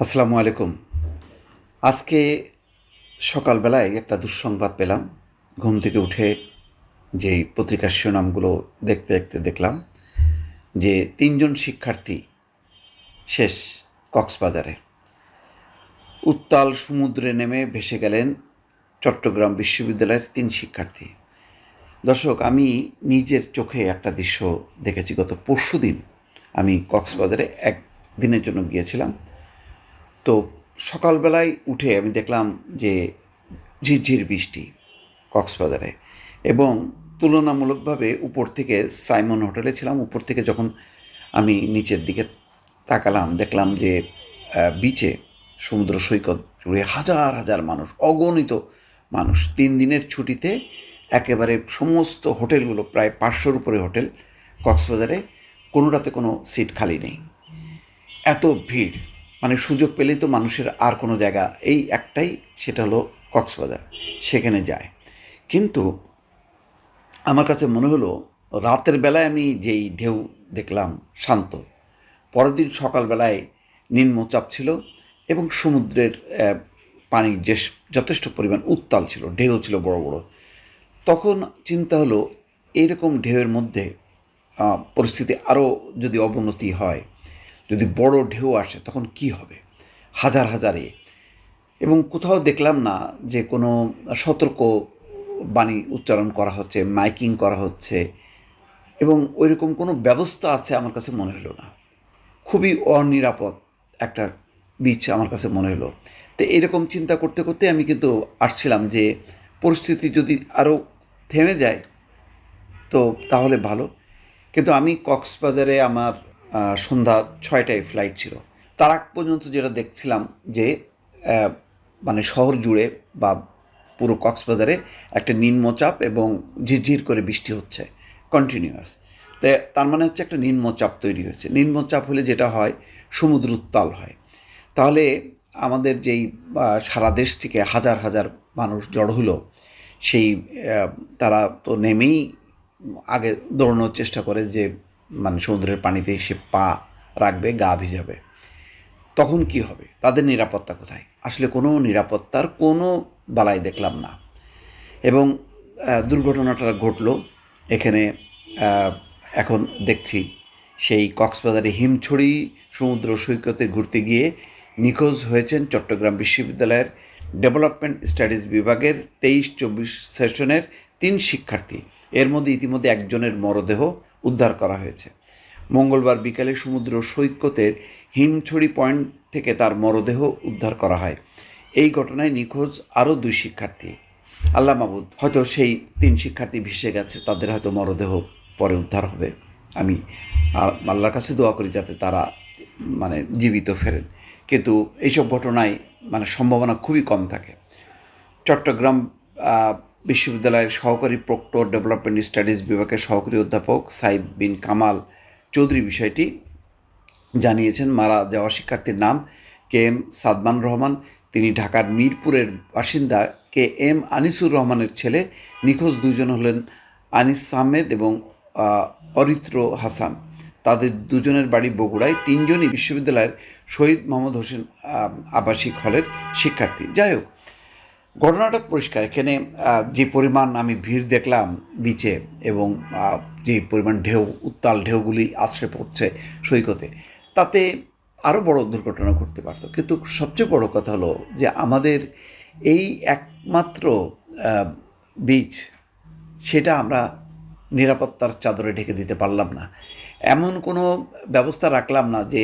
আসসালামু আলাইকুম। আজকে সকালবেলায় একটা দুঃসংবাদ পেলাম। ঘুম থেকে উঠে যেই পত্রিকার শিরোনামগুলো দেখতে দেখতে দেখলাম যে ৩ জন শিক্ষার্থী শেষ কক্সবাজারে। উত্তাল সমুদ্রে নেমে ভেসে গেলেন চট্টগ্রাম বিশ্ববিদ্যালয়ের ৩ শিক্ষার্থী। দর্শক, আমি নিজের চোখে একটা দৃশ্য দেখেছি। গত পরশুদিন আমি কক্সবাজারে ১ দিনের জন্য গিয়েছিলাম। তো সকালবেলায় উঠে আমি দেখলাম যে ঝিরঝির বৃষ্টি কক্সবাজারে, এবং তুলনামূলকভাবে উপর থেকে সাইমন হোটেলে ছিলাম। উপর থেকে যখন আমি নিচের দিকে তাকালাম, দেখলাম যে বিচে সমুদ্র সৈকত জুড়ে হাজার হাজার মানুষ, অগণিত মানুষ। ৩ দিনের ছুটিতে একেবারে সমস্ত হোটেলগুলো, প্রায় ৫০০-র উপরে হোটেল কক্সবাজারে, কোনোটাতে কোনো সিট খালি নেই। এত ভিড়, মানে সুযোগ পেলেই তো মানুষের আর কোনো জায়গা এই একটাই, সেটা হলো কক্সবাজার, সেখানে যায়। কিন্তু আমার কাছে মনে হলো রাতের বেলায় আমি যেই ঢেউ দেখলাম শান্ত, পরের দিন সকালবেলায় নিম্নচাপ ছিল এবং সমুদ্রের পানি যে যথেষ্ট পরিমাণ উত্তাল ছিল, ঢেউ ছিল বড় বড়। তখন চিন্তা হলো এইরকম ঢেউয়ের মধ্যে পরিস্থিতি আরও যদি অবনতি হয়, যদি বড় ঢেউ আসে, তখন কি হবে? হাজার হাজারে, এবং কোথাও দেখলাম না যে কোনো সতর্ক বাণী উচ্চারণ করা হচ্ছে, মাইকিং করা হচ্ছে, এবং ওইরকম কোনো ব্যবস্থা আছে আমার কাছে মনে হলো না। খুবই অনিরাপদ একটা বিচ আমার কাছে মনে হলো। তো এরকম চিন্তা করতে করতে আমি কিন্তু আসছিলাম যে পরিস্থিতি যদি আরও থেমে যায় তো তাহলে ভালো। কিন্তু আমি কক্সবাজারে আমার সন্ধ্যা ৬টায় ফ্লাইট ছিল। তার আগ পর্যন্ত যেটা দেখছিলাম যে মানে শহর জুড়ে বা পুরো কক্সবাজারে একটা নিম্নচাপ এবং ঝিরঝির করে বৃষ্টি হচ্ছে কন্টিনিউয়াস। তার মানে হচ্ছে একটা নিম্নচাপ তৈরি হয়েছে। নিম্নচাপ হলে যেটা হয়, সমুদ্র উত্তাল হয়। তাহলে আমাদের যেই সারা দেশ থেকে হাজার হাজার মানুষ জড়ো হলো, সেই তারা তো নেমেই আগে দৌড়ানোর চেষ্টা করে যে মানে সমুদ্রের পানিতে এসে পা রাখবে, গা ভিজাবে। তখন কি হবে? তাদের নিরাপত্তা কোথায়? আসলে কোনো নিরাপত্তার কোনো বালাই দেখলাম না। এবং দুর্ঘটনাটা ঘটলো এখানে। এখন দেখছি সেই কক্সবাজারে হিমছড়ি সমুদ্র সৈকতে ঘুরতে গিয়ে নিখোঁজ হয়েছেন চট্টগ্রাম বিশ্ববিদ্যালয়ের ডেভেলপমেন্ট স্টাডিজ বিভাগের ২৩-২৪ সেশনের ৩ শিক্ষার্থী। এর মধ্যে ইতিমধ্যে একজনের মরদেহ উদ্ধার করা হয়েছে। মঙ্গলবার বিকালে সমুদ্র সৈকতের হিমছড়ি পয়েন্ট থেকে তার মরদেহ উদ্ধার করা হয়। এই ঘটনায় নিখোঁজ আরও ২ শিক্ষার্থী। আল্লাহ মাবুদ, হয়তো সেই ৩ শিক্ষার্থী ভেসে গেছে, তাদের হয়তো মরদেহ পরে উদ্ধার হবে। আমি আল্লাহর কাছে দোয়া করি যাতে তারা মানে জীবিত ফেরেন। কিন্তু এইসব ঘটনায় মানে সম্ভাবনা খুবই কম থাকে। চট্টগ্রাম বিশ্ববিদ্যালয়ের সহকারী প্রক্টর ডেভেলপমেন্ট স্টাডিজ বিভাগের সহকারী অধ্যাপক সাইদ বিন কামাল চৌধুরী বিষয়টি জানিয়েছেন। মারা যাওয়া শিক্ষার্থীর নাম কে এম সাদমান রহমান। তিনি ঢাকার মিরপুরের বাসিন্দা। কে এম আনিসুর রহমানের ছেলে। নিখোঁজ ২ জন হলেন আনিস আহমেদ এবং অরিত্র হাসান। তাদের ২ জনের বাড়ি বগুড়ায়। ৩ জনই বিশ্ববিদ্যালয়ের শহীদ মোহাম্মদ হোসেন আবাসিক হলের শিক্ষার্থী। যাই হোক, ঘটনাটা পরিষ্কার। এখানে যে পরিমাণ আমি ভিড় দেখলাম বিচে, এবং যে পরিমাণ ঢেউ, উত্তাল ঢেউগুলি আছড়ে পড়ছে সৈকতে, তাতে আরও বড় দুর্ঘটনা ঘটতে পারত। কিন্তু সবচেয়ে বড় কথা হলো যে আমাদের এই একমাত্র বিচ, সেটা আমরা নিরাপত্তার চাদরে ঢেকে দিতে পারলাম না। এমন কোনো ব্যবস্থা রাখলাম না যে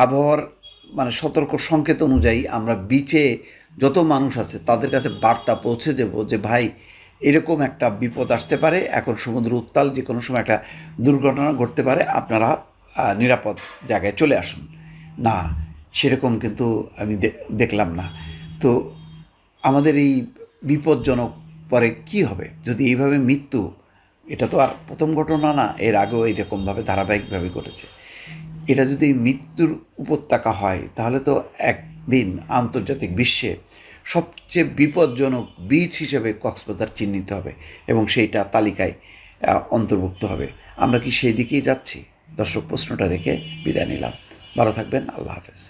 আবহাওয়ার মানে সতর্ক সংকেত অনুযায়ী আমরা বিচে যত মানুষ আছে তাদের কাছে বার্তা পৌঁছে দেব যে ভাই, এরকম একটা বিপদ আসতে পারে, এখন সমুদ্র উত্তাল, যে কোনো সময় একটা দুর্ঘটনা ঘটতে পারে, আপনারা নিরাপদ জায়গায় চলে আসুন। না, সেরকম কিন্তু আমি দেখলাম না। তো আমাদের এই বিপজ্জনক পরে কি হবে যদি এইভাবে মৃত্যু, এটা তো আর প্রথম ঘটনা না, এর আগেও এইরকমভাবে ধারাবাহিকভাবে ঘটেছে। এটা যদি মৃত্যুর উপত্যকা হয় তাহলে তো একদিন আন্তর্জাতিক বিশ্বে সবচেয়ে বিপজ্জনক বিচ হিসেবে কক্সবাজার চিহ্নিত হবে এবং সেইটা তালিকায় অন্তর্ভুক্ত হবে। আমরা কি সেই দিকেই যাচ্ছি? দর্শক, প্রশ্নটা রেখে বিদায় নিলাম। ভালো থাকবেন। আল্লাহ হাফেজ।